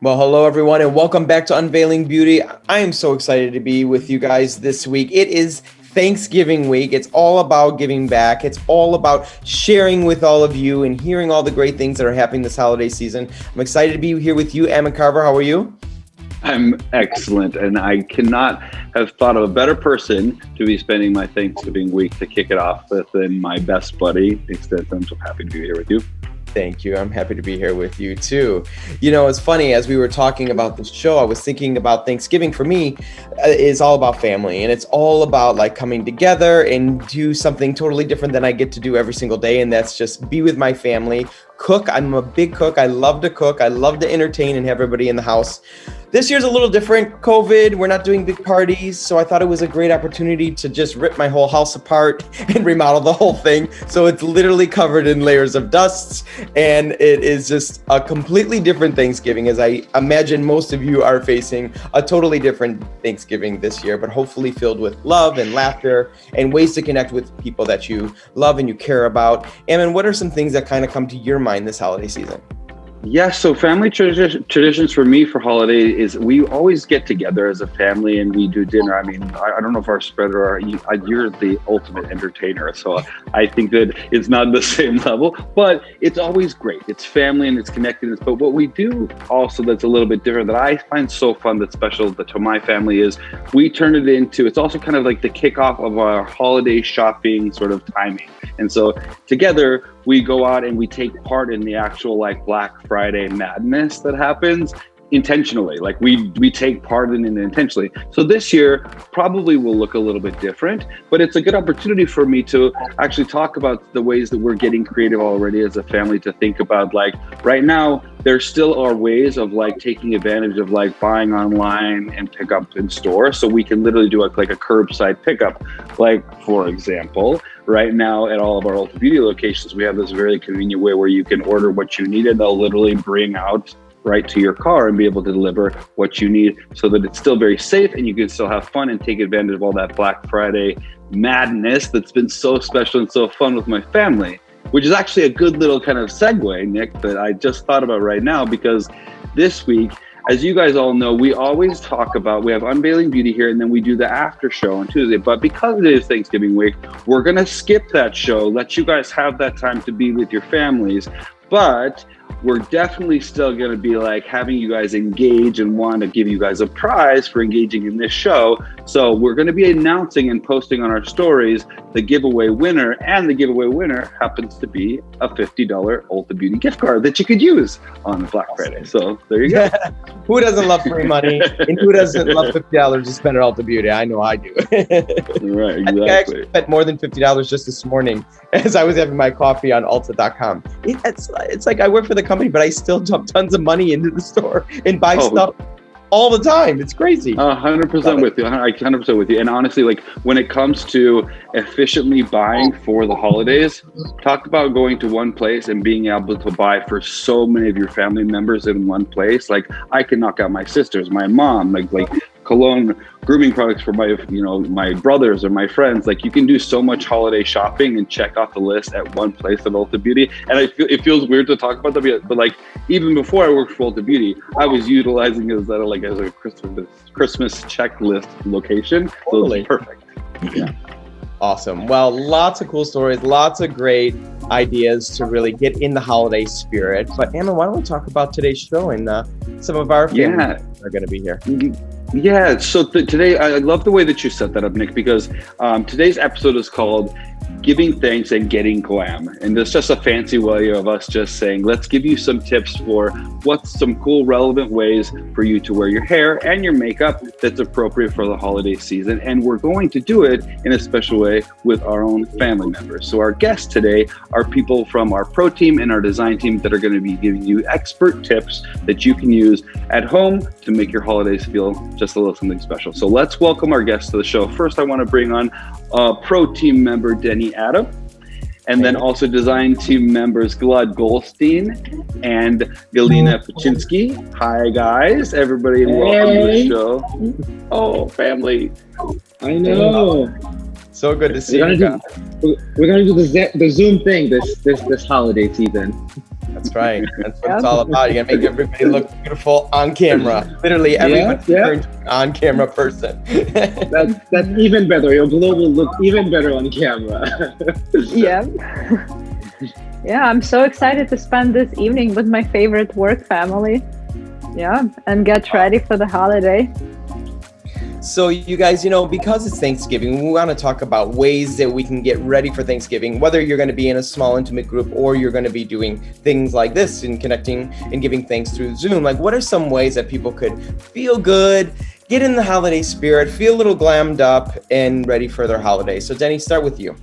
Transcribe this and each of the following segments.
Well, hello everyone, and welcome back to Unveiling Beauty. I am so excited to be with you guys this week. It is Thanksgiving week. It's all about giving back. It's all about sharing with all of you and hearing all the great things that are happening this holiday season. I'm excited to be here with you, Ammon Carver. How are you? I'm excellent, and I cannot have thought of a better person to be spending my Thanksgiving week to kick it off with than my best buddy. Instead, I'm so happy to be here with you. Thank you. I'm happy to be here with you too. You know, it's funny, as we were talking about this show, I was thinking about Thanksgiving for me is all about family, and it's all about like coming together and do something totally different than I get to do every single day. And that's just be with my family, cook. I'm a big cook. I love to cook. I love to entertain and have everybody in the house. This year's a little different. COVID, we're not doing big parties. So I thought it was a great opportunity to just rip my whole house apart and remodel the whole thing. So it's literally covered in layers of dusts. And it is just a completely different Thanksgiving, as I imagine most of you are facing a totally different Thanksgiving this year, but hopefully filled with love and laughter and ways to connect with people that you love and you care about. Ammon, what are some things that kind of come to your mind this holiday season? Yeah, so family traditions for me for holiday is we always get together as a family and we do dinner. I mean, I don't know if our spreader or you're the ultimate entertainer, so I think that it's not the same level, but it's always great. It's family and it's connectedness. But what we do also that's a little bit different that I find so fun, that's special to my family, is we turn it into, it's also kind of like the kickoff of our holiday shopping sort of timing. And so together we go out and we take part in the actual like Black Friday madness that happens intentionally. Like we take part in it intentionally. So this year probably will look a little bit different, but it's a good opportunity for me to actually talk about the ways that we're getting creative already as a family, to think about like right now, there still are ways of like taking advantage of like buying online and pick up in store. So we can literally do like a curbside pickup. Like for example, right now at all of our Ulta Beauty locations, we have this very convenient way where you can order what you need and they'll literally bring out right to your car and be able to deliver what you need, so that it's still very safe and you can still have fun and take advantage of all that Black Friday madness that's been so special and so fun with my family, which is actually a good little kind of segue, Nick, that I just thought about right now, because this week, as you guys all know, we always talk about, we have Unveiling Beauty here and then we do the after show on Tuesday. But because it is Thanksgiving week, we're going to skip that show, let you guys have that time to be with your families. But we're definitely still going to be like having you guys engage and want to give you guys a prize for engaging in this show. So we're going to be announcing and posting on our stories the giveaway winner, and the giveaway winner happens to be a $50 Ulta Beauty gift card that you could use on Black Friday. So there you go. Who doesn't love free money? And who doesn't love $50 to spend at Ulta Beauty? I know I do. Right, exactly. I actually spent more than $50 just this morning as I was having my coffee on Ulta.com. It's like I work for the company, but I still dump tons of money into the store and buy stuff all the time. It's crazy. 100% with you. I 100% with you. And honestly, like when it comes to efficiently buying for the holidays, talk about going to one place and being able to buy for so many of your family members in one place. Like I can knock out my sisters, my mom, like cologne, grooming products for my, my brothers or my friends. Like you can do so much holiday shopping and check off the list at one place at Ulta Beauty. And it feels weird to talk about that, but like even before I worked for Ulta Beauty, I was utilizing it as a Christmas checklist location. So it's perfect. Yeah. Awesome. Well, lots of cool stories, lots of great ideas to really get in the holiday spirit. But Ammon, why don't we talk about today's show and some of our family are going to be here. Yeah, so today, I love the way that you set that up, Nick, because today's episode is called Giving Thanks and Getting Glam. And it's just a fancy way of us just saying, let's give you some tips for what's some cool, relevant ways for you to wear your hair and your makeup that's appropriate for the holiday season. And we're going to do it in a special way with our own family members. So our guests today are people from our pro team and our design team that are going to be giving you expert tips that you can use at home to make your holidays feel just a little something special. So let's welcome our guests to the show. First, I want to bring on pro team member Denny Adam, and then also design team members Glad Goldstein and Galina Paczynski. Hi guys, everybody, and welcome to the show. Oh, family. I know. So good to see you guys. We're gonna do the Zoom thing this holiday season. That's right. That's what it's all about. You gotta make everybody look beautiful on camera. Literally everybody turns an on-camera person. That's even better. Your glow will look even better on camera. Yeah. Yeah, I'm so excited to spend this evening with my favorite work family. Yeah, and get ready for the holiday. So you guys, because it's Thanksgiving, we want to talk about ways that we can get ready for Thanksgiving, whether you're going to be in a small intimate group or you're going to be doing things like this and connecting and giving thanks through Zoom. Like, what are some ways that people could feel good, get in the holiday spirit, feel a little glammed up and ready for their holiday? So Denny, start with you.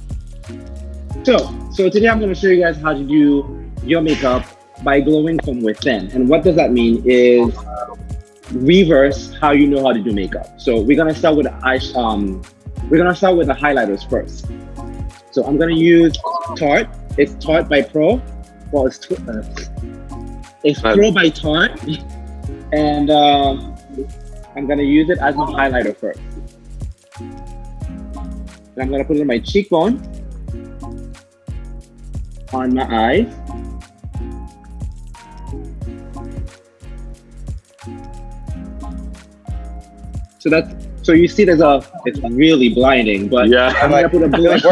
So today I'm going to show you guys how to do your makeup by glowing from within. And what does that mean is reverse how you know how to do makeup. So we're gonna start with the highlighters first. So I'm gonna use Tarte. It's Tarte by Pro. Well, it's Pro by Tarte, and I'm gonna use it as my highlighter first. And I'm gonna put it on my cheekbone, on my eyes. So you see it's really blinding, but yeah, I'm gonna put a blush.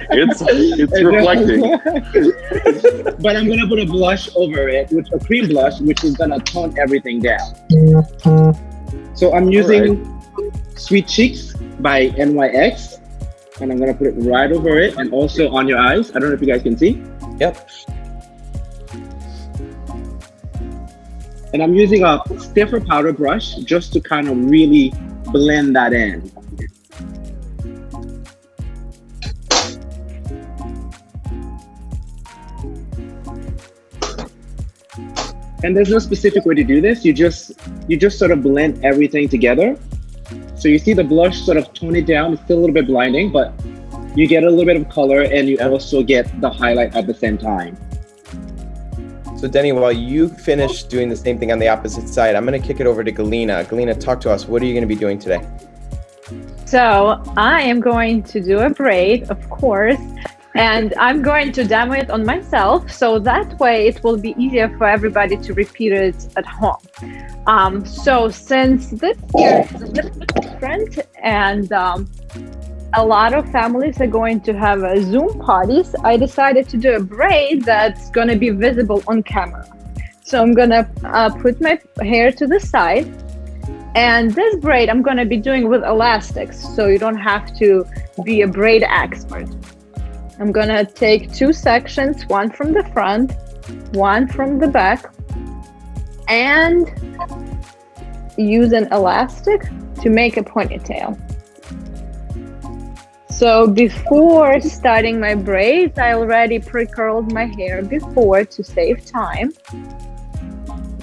it's reflecting. But I'm gonna put a blush over it, a cream blush, which is gonna tone everything down. So I'm using Sweet Cheeks by NYX, and I'm gonna put it right over it and also on your eyes. I don't know if you guys can see. Yep. And I'm using a stiffer powder brush just to kind of really blend that in. And there's no specific way to do this. You just sort of blend everything together. So you see the blush sort of tone it down. It's still a little bit blinding, but you get a little bit of color and you also get the highlight at the same time. So Denny, while you finish doing the same thing on the opposite side, I'm going to kick it over to Galina. Galina, talk to us. What are you going to be doing today? So I am going to do a braid, of course, and I'm going to demo it on myself. So that way it will be easier for everybody to repeat it at home. So since this year is a little bit different and a lot of families are going to have Zoom parties, I decided to do a braid that's going to be visible on camera. So I'm going to put my hair to the side, and this braid I'm going to be doing with elastics, so you don't have to be a braid expert. I'm going to take two sections, one from the front, one from the back, and use an elastic to make a ponytail. So before starting my braids, I already pre-curled my hair before to save time.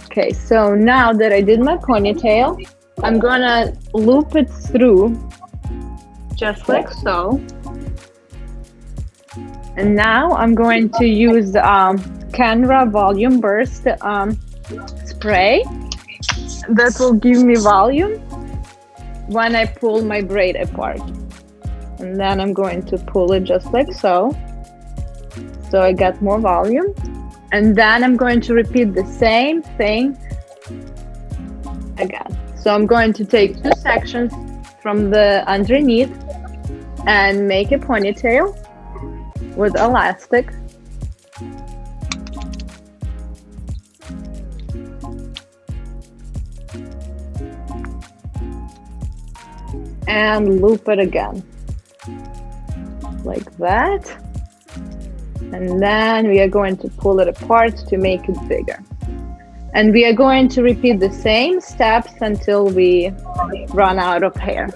Okay, so now that I did my ponytail, I'm gonna loop it through just like so. And now I'm going to use Canva Volume Burst spray that will give me volume when I pull my braid apart. And then I'm going to pull it just like so. So I get more volume. And then I'm going to repeat the same thing again. So I'm going to take two sections from the underneath and make a ponytail with elastic. And loop it again. Like that, and then we are going to pull it apart to make it bigger, and we are going to repeat the same steps until we run out of hair.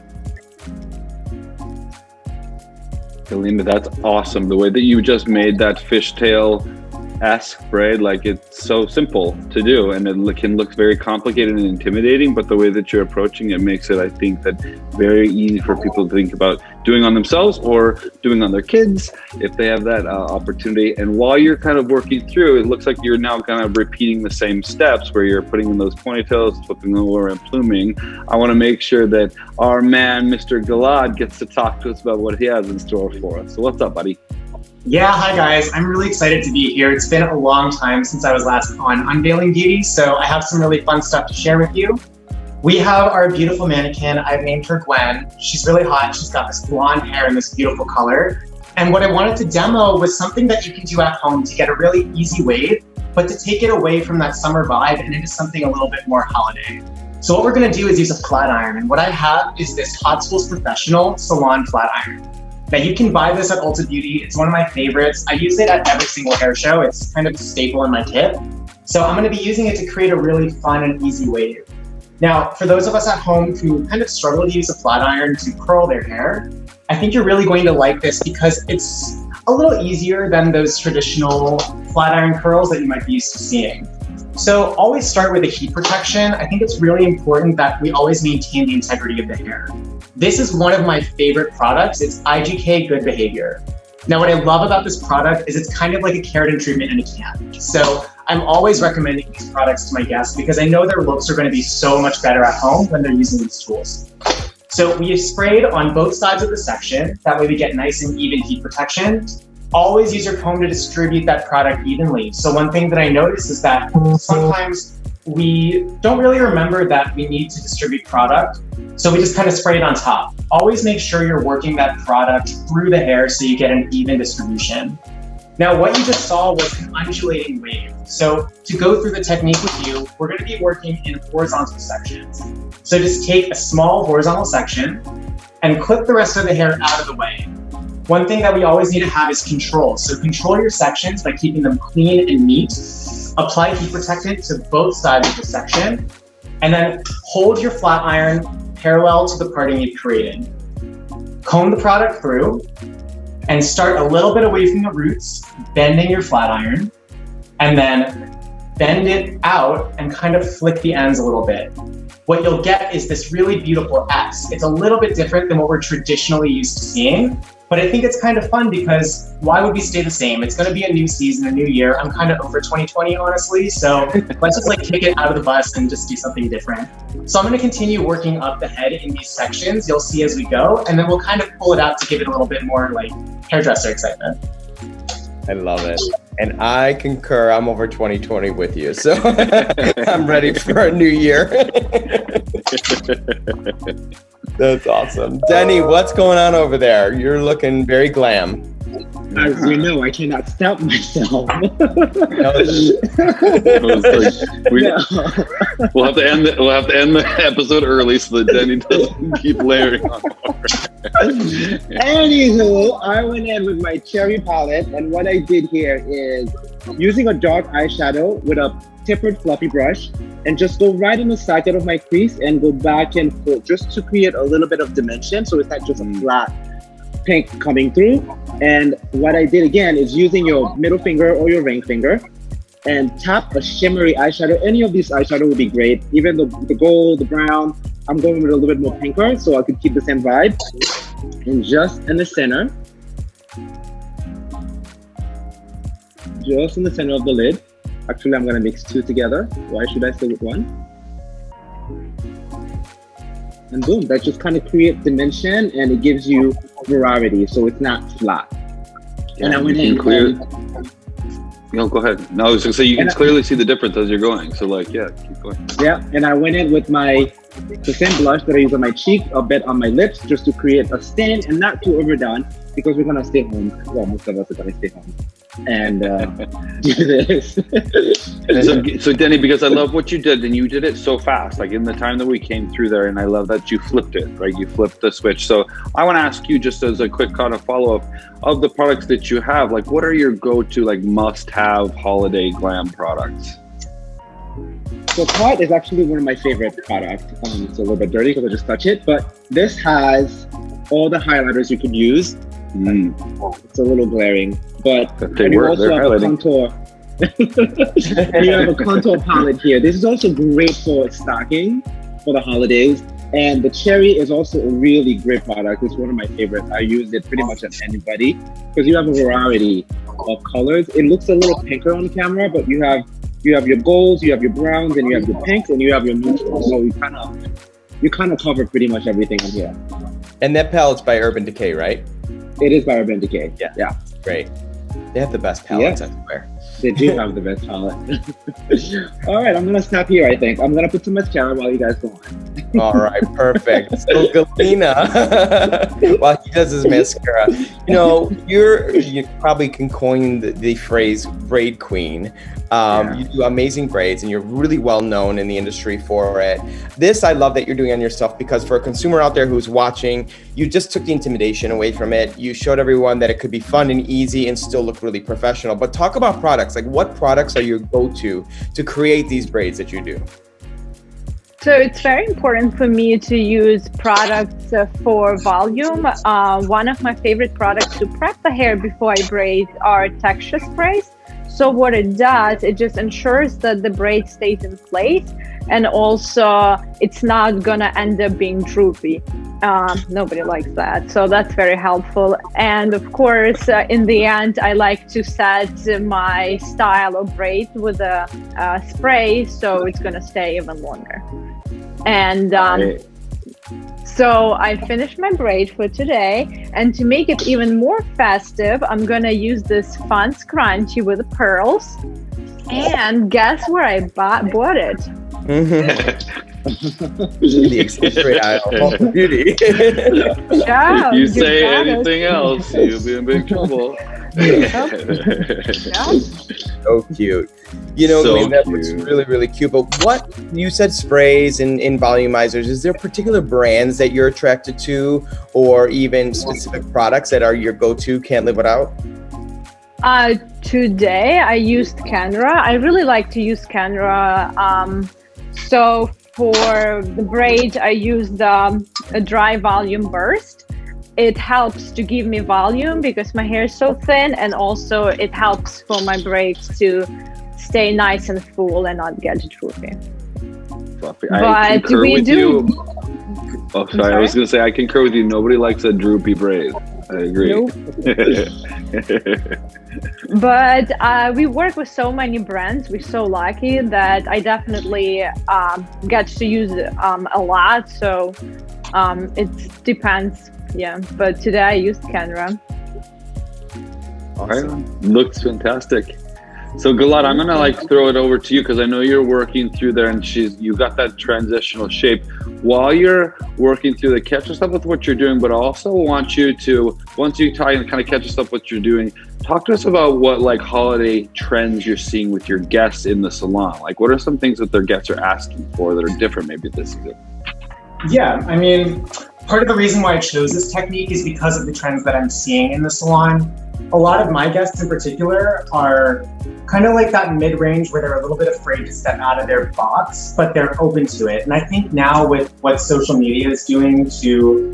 Galina, that's awesome. The way that you just made that fishtail-esque braid, like it's so simple to do, and it can look very complicated and intimidating, but the way that you're approaching it makes it, I think, that very easy for people to think about doing on themselves or doing on their kids if they have that opportunity. And while you're kind of working through, it looks like you're now kind of repeating the same steps where you're putting in those ponytails, flipping them over and pluming. I want to make sure that our man, Mr. Gilad, gets to talk to us about what he has in store for us. So what's up, buddy? Yeah, hi guys. I'm really excited to be here. It's been a long time since I was last on Unveiling Beauty, so I have some really fun stuff to share with you. We have our beautiful mannequin. I've named her Gwen. She's really hot. She's got this blonde hair and this beautiful color. And what I wanted to demo was something that you can do at home to get a really easy wave, but to take it away from that summer vibe and into something a little bit more holiday. So what we're gonna do is use a flat iron. And what I have is this Hot Tools Professional Salon Flat Iron. Now you can buy this at Ulta Beauty. It's one of my favorites. I use it at every single hair show. It's kind of a staple in my kit. So I'm gonna be using it to create a really fun and easy wave. Now, for those of us at home who kind of struggle to use a flat iron to curl their hair, I think you're really going to like this because it's a little easier than those traditional flat iron curls that you might be used to seeing. So always start with a heat protection. I think it's really important that we always maintain the integrity of the hair. This is one of my favorite products. It's IGK Good Behavior. Now, what I love about this product is it's kind of like a keratin treatment in a can. So I'm always recommending these products to my guests because I know their looks are going to be so much better at home when they're using these tools. So we sprayed on both sides of the section. That way we get nice and even heat protection. Always use your comb to distribute that product evenly. So one thing that I noticed is that sometimes we don't really remember that we need to distribute product. So we just kind of spray it on top. Always make sure you're working that product through the hair so you get an even distribution. Now, what you just saw was an undulating wave. So to go through the technique with you, we're going to be working in horizontal sections. So just take a small horizontal section and clip the rest of the hair out of the way. One thing that we always need to have is control. So control your sections by keeping them clean and neat. Apply heat protectant to both sides of the section, and then hold your flat iron parallel to the parting you've created. Comb the product through and start a little bit away from the roots, bending your flat iron, and then bend it out and kind of flick the ends a little bit. What you'll get is this really beautiful S. It's a little bit different than what we're traditionally used to seeing, but I think it's kind of fun because why would we stay the same? It's gonna be a new season, a new year. I'm kind of over 2020, honestly, so let's just like kick it out of the bus and just do something different. So I'm gonna continue working up the head in these sections, you'll see as we go, and then we'll kind of pull it out to give it a little bit more like hairdresser excitement. I love it. And I concur. I'm over 2020 with you. So I'm ready for a new year. That's awesome. Denny, what's going on over there? You're looking very glam. As you know, I cannot stop myself. We'll have to end the episode early so that Denny doesn't keep layering on more. Anywho, I went in with my cherry palette, and what I did here is using a dark eyeshadow with a tapered fluffy brush, and just go right in the socket of my crease and go back and forth just to create a little bit of dimension, so it's not just a flat pink coming through. And what I did again is using your middle finger or your ring finger and tap a shimmery eyeshadow. Any of these eyeshadow would be great. Even the gold, the brown. I'm going with a little bit more pinker so I could keep the same vibe. And just in the center. Just in the center of the lid. Actually, I'm gonna mix two together. Why should I stay with one? And boom, that just kind of creates dimension and it gives you variety, so it's not flat. Yeah, and I went in clear. No, go ahead. No, I was gonna say you can clearly see the difference as you're going. So like, yeah, keep going. Yeah, and I went in with the same blush that I use on my cheek, a bit on my lips, just to create a stain and not too overdone because we're gonna stay home. Well, most of us are gonna stay home and do this. So Denny, because I love what you did, and you did it so fast, like in the time that we came through there, and I love that you flipped it, right? You flipped the switch. So I want to ask you, just as a quick kind of follow-up, of the products that you have, like what are your go-to like must-have holiday glam products? So Pot is actually one of my favorite products. It's a little bit dirty because I just touch it, but this has all the highlighters you could use. It's a little glaring, but you also have a contour. You have a contour palette here. This is also great for stocking for the holidays. And the cherry is also a really great product. It's one of my favorites. I use it pretty much on anybody because you have a variety of colors. It looks a little pinker on camera, but you have your golds, you have your browns, and you have your pinks, and you have your neutrals. So you kind of cover pretty much everything on here. And that palette's by Urban Decay, right? It is by Urban Decay. Yeah. Great. They have the best palettes, I swear. They do have the best palette. All right, I'm gonna stop here. I think I'm gonna put some mascara while you guys go on. All right, perfect. So Galina, while he does his mascara, you probably can coin the phrase braid queen. You do amazing braids, and you're really well known in the industry for it. This I love that you're doing on yourself, because for a consumer out there who's watching, you just took the intimidation away from it. You showed everyone that it could be fun and easy and still look really professional. But talk about products. Like, what products are your go-to to create these braids that you do? So it's very important for me to use products for volume. One of my favorite products to prep the hair before I braid are texture sprays. So what it does, it just ensures that the braid stays in place, and also it's not gonna end up being droopy. Nobody likes that, so that's very helpful. And of course, in the end, I like to set my style of braid with a spray, so it's gonna stay even longer. And so I finished my braid for today, and to make it even more festive, I'm gonna use this fun scrunchie with pearls. And guess where I bought it? The accessory aisle, Ulta Beauty. Yeah, you say anything else, you'll be in big trouble. So cute. That looks really, really cute. But what you said, sprays and volumizers, is there particular brands that you're attracted to, or even specific products that are your go-to, can't live without? Today I used Canra. I really like to use Canra. So for the braid, I used a dry volume burst. It helps to give me volume because my hair is so thin, and also it helps for my braids to stay nice and full and not get droopy. I concur with you. Oh, sorry. I was going to say, I concur with you. Nobody likes a droopy braid. I agree. Nope. But we work with so many brands. We're so lucky that I definitely get to use a lot. So it depends. Yeah, but today I used Canra. Awesome. Right. Looks fantastic. So Galad, I'm gonna throw it over to you, because I know you're working through there, and you got that transitional shape. While you're working through the, catch us up with what you're doing, but I also want you to, once you tie and kind of catch us up what you're doing, talk to us about what holiday trends you're seeing with your guests in the salon. What are some things that their guests are asking for that are different maybe this season? Yeah, I mean, part of the reason why I chose this technique is because of the trends that I'm seeing in the salon. A lot of my guests in particular are kind of like that mid-range where they're a little bit afraid to step out of their box, but they're open to it. And I think now with what social media is doing to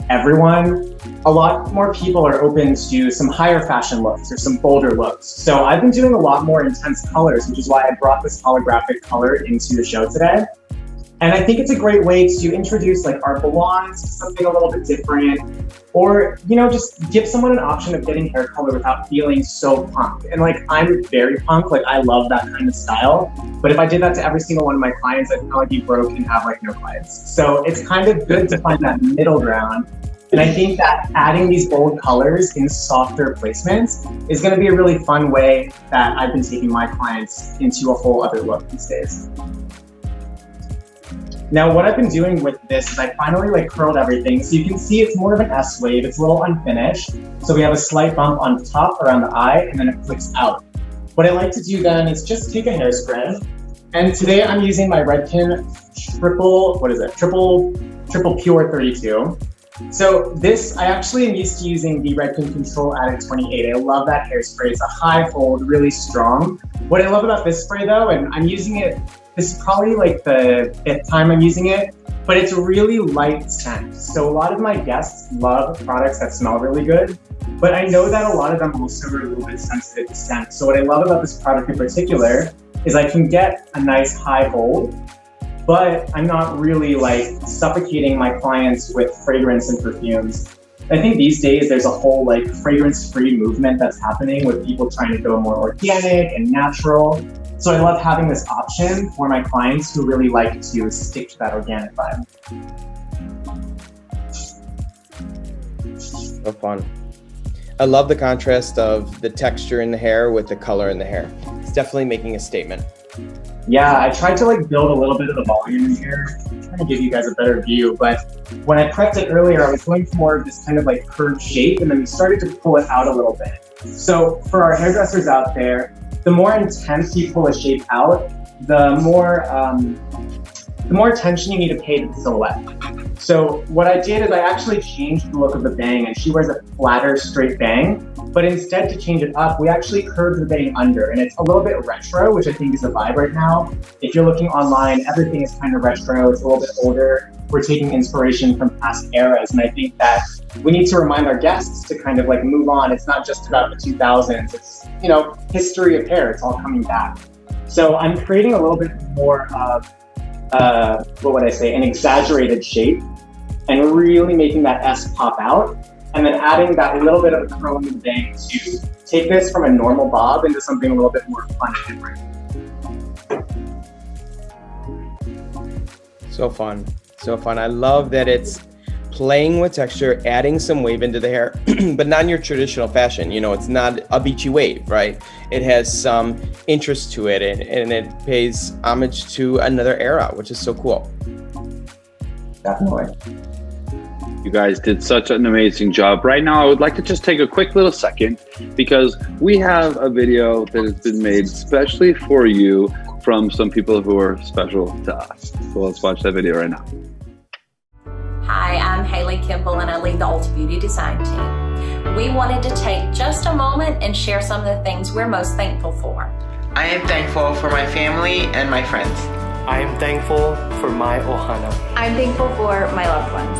everyone, a lot more people are open to some higher fashion looks or some bolder looks. So I've been doing a lot more intense colors, which is why I brought this holographic color into the show today. And I think it's a great way to introduce our blondes to something a little bit different, or, just give someone an option of getting hair color without feeling so punk. And I'm very punk, I love that kind of style. But if I did that to every single one of my clients, I'd probably be broke and have no clients. So it's kind of good to find that middle ground. And I think that adding these bold colors in softer placements is going to be a really fun way that I've been taking my clients into a whole other look these days. Now, what I've been doing with this is I finally curled everything. So you can see it's more of an S wave. It's a little unfinished. So we have a slight bump on top around the eye, and then it flicks out. What I like to do then is just take a hairspray. And today I'm using my Redken triple pure 32. So this, I actually am used to using the Redken Control Addict 28. I love that hairspray. It's a high hold, really strong. What I love about this spray though, and I'm using it, this is probably the 5th time I'm using it, but it's a really light scent. So a lot of my guests love products that smell really good, but I know that a lot of them also are a little bit sensitive to scent. So what I love about this product in particular is I can get a nice high hold, but I'm not really suffocating my clients with fragrance and perfumes. I think these days there's a whole fragrance-free movement that's happening with people trying to go more organic and natural. So I love having this option for my clients who really like to stick to that organic vibe. So fun. I love the contrast of the texture in the hair with the color in the hair. It's definitely making a statement. Yeah, I tried to like build a little bit of the volume in here, trying to give you guys a better view. But when I prepped it earlier, I was going for more of this kind of like curved shape, and then we started to pull it out a little bit. So for our hairdressers out there, the more intense you pull a shape out, the more attention you need to pay to the silhouette. So what I did is I actually changed the look of the bang, and she wears a flatter, straight bang. But instead, to change it up, we actually curved the bang under, and it's a little bit retro, which I think is the vibe right now. If you're looking online, everything is kind of retro. It's a little bit older. We're taking inspiration from past eras, and I think that we need to remind our guests to kind of like move on. It's not just about the 2000s. It's, you know, history of hair. It's all coming back. So I'm creating a little bit more of what would I say, an exaggerated shape, and really making that S pop out, and then adding that little bit of a curl in the bang to take this from a normal bob into something a little bit more fun and different. So fun, so fun. I love that it's playing with texture, adding some wave into the hair, but not in your traditional fashion. You know, it's not a beachy wave, right? It has some interest to it, and it pays homage to another era, which is so cool. Definitely. You guys did such an amazing job. Right now, I would like to just take a quick little second because we have a video that has been made especially for you from some people who are special to us. So let's watch that video right now. Hi, I'm Haley Kimball and I lead the Ulta Beauty design team. We wanted to take just a moment and share some of the things we're most thankful for. I am thankful for my family and my friends. I am thankful for my ohana. I'm thankful for my loved ones.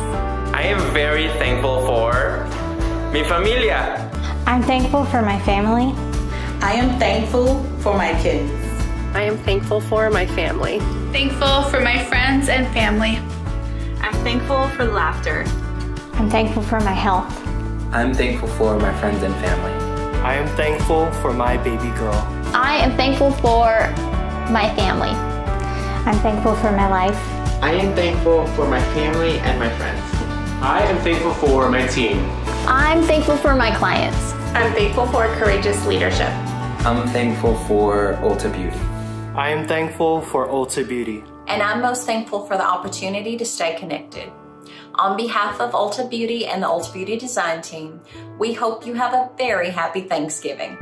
I am very thankful for mi familia. I'm thankful for my family. I am thankful for my kids. I am thankful for my family. Thankful for my friends and family. I'm thankful for laughter. I'm thankful for my health. I'm thankful for my friends and family. I am thankful for my baby girl. I am thankful for my family. I'm thankful for my life. I am thankful for my family and my friends. I am thankful for my team. I'm thankful for my clients. I'm thankful for courageous leadership. I'm thankful for Ulta Beauty. I am thankful for Ulta Beauty. And I'm most thankful for the opportunity to stay connected. On behalf of Ulta Beauty and the Ulta Beauty design team, we hope you have a very happy Thanksgiving.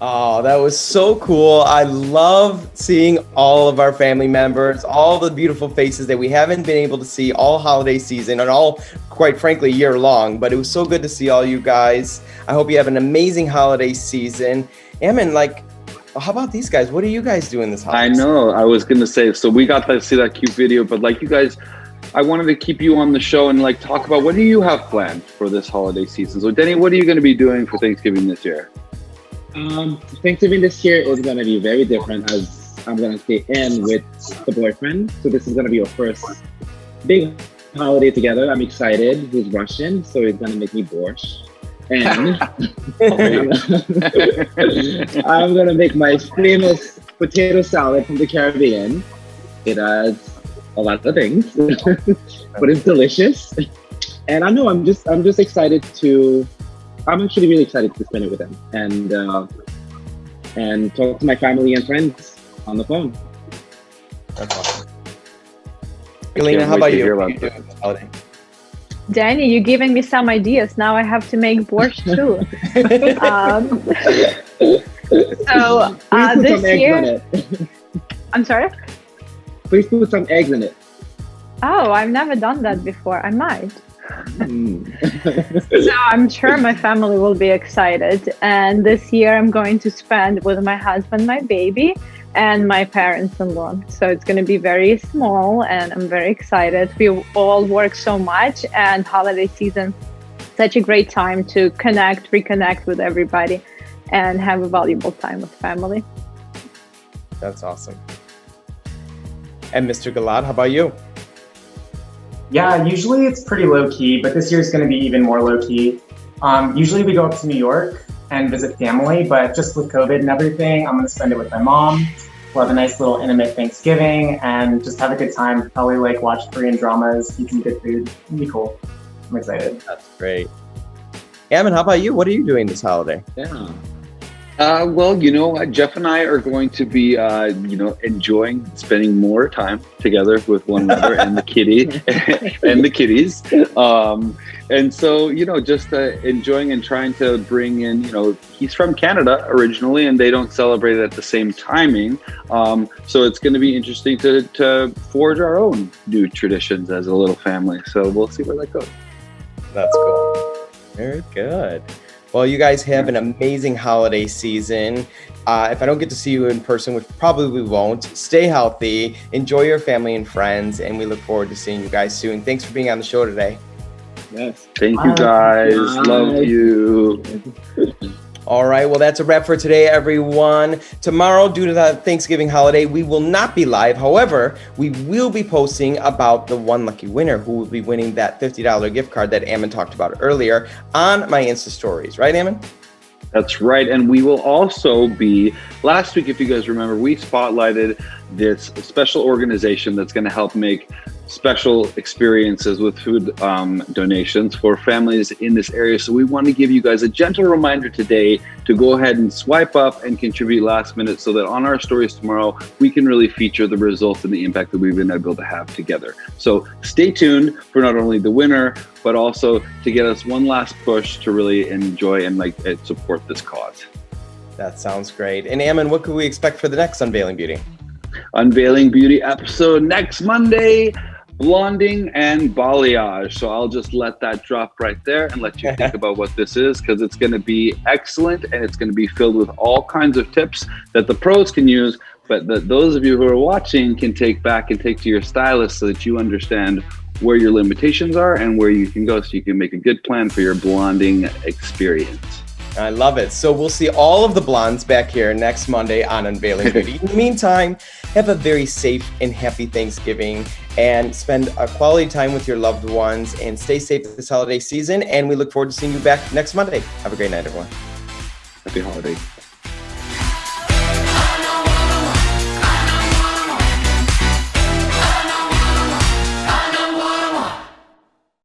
Oh, that was so cool. I love seeing all of our family members, all the beautiful faces that we haven't been able to see all holiday season and all, quite frankly, year long. But it was so good to see all you guys. I hope you have an amazing holiday season. Emin, like, how about these guys? What are you guys doing this holiday season? I know. I was going to say, so we got to see that cute video, but like you guys, I wanted to keep you on the show and like talk about what do you have planned for this holiday season? So Denny, what are you going to be doing for Thanksgiving this year? Thanksgiving this year is going to be very different as I'm going to stay in with the boyfriend. So this is going to be our first big holiday together. I'm excited. He's Russian, so he's going to make me borscht. And I'm going to make my famous potato salad from the Caribbean. It has a lot of things, but it's delicious. And I know I'm just excited to. I'm actually really excited to spend it with him and talk to my family and friends on the phone. That's awesome. Elena, how about you? What are you doing this holiday? Danny, you're giving me some ideas. Now I have to make borscht too. So this year, I'm sorry? Please put some eggs in it. Oh, I've never done that before. I might. So I'm sure my family will be excited. And this year I'm going to spend with my husband, my baby, and my parents-in-law. So it's going to be very small and I'm very excited. We all work so much and holiday season, such a great time to reconnect with everybody and have a valuable time with family. That's awesome. And Mr. Galad, how about you? Yeah, usually it's pretty low key, but this year is going to be even more low key. Usually we go up to New York and visit family, but just with COVID and everything, I'm going to spend it with my mom. We'll have a nice little intimate Thanksgiving and just have a good time. Probably like watch Korean dramas, eat some good food. It'll be cool. I'm excited. That's great. Ammon, how about you? What are you doing this holiday? Yeah. Well, Jeff and I are going to be, enjoying spending more time together with one another and the kitty and the kitties. And so, just enjoying and trying to bring in, he's from Canada originally, and they don't celebrate it at the same timing. So it's going to be interesting to forge our own new traditions as a little family. So we'll see where that goes. That's cool. Very good. Well, you guys have an amazing holiday season. If I don't get to see you in person, which probably we won't, stay healthy, enjoy your family and friends, and we look forward to seeing you guys soon. Thanks for being on the show today. Yes. Thank you, guys. Love you. All right. Well, that's a wrap for today, everyone. Tomorrow, due to the Thanksgiving holiday, we will not be live. However, we will be posting about the one lucky winner who will be winning that $50 gift card that Ammon talked about earlier on my Insta stories. Right, Ammon? That's right. And we will also be, last week, if you guys remember, we spotlighted this special organization that's going to help make special experiences with food donations for families in this area. So we want to give you guys a gentle reminder today to go ahead and swipe up and contribute last minute so that on our stories tomorrow, we can really feature the results and the impact that we've been able to have together. So stay tuned for not only the winner, but also to get us one last push to really enjoy and support this cause. That sounds great. And Ammon, what could we expect for the next Unveiling Beauty? Unveiling Beauty episode next Monday, blonding and balayage. So I'll just let that drop right there and let you think about what this is, because it's going to be excellent and it's going to be filled with all kinds of tips that the pros can use, but that those of you who are watching can take back and take to your stylist so that you understand where your limitations are and where you can go so you can make a good plan for your blonding experience. I love it. So we'll see all of the blondes back here next Monday on Unveiling Beauty. In the meantime, have a very safe and happy Thanksgiving and spend a quality time with your loved ones and stay safe this holiday season. And we look forward to seeing you back next Monday. Have a great night, everyone. Happy holidays.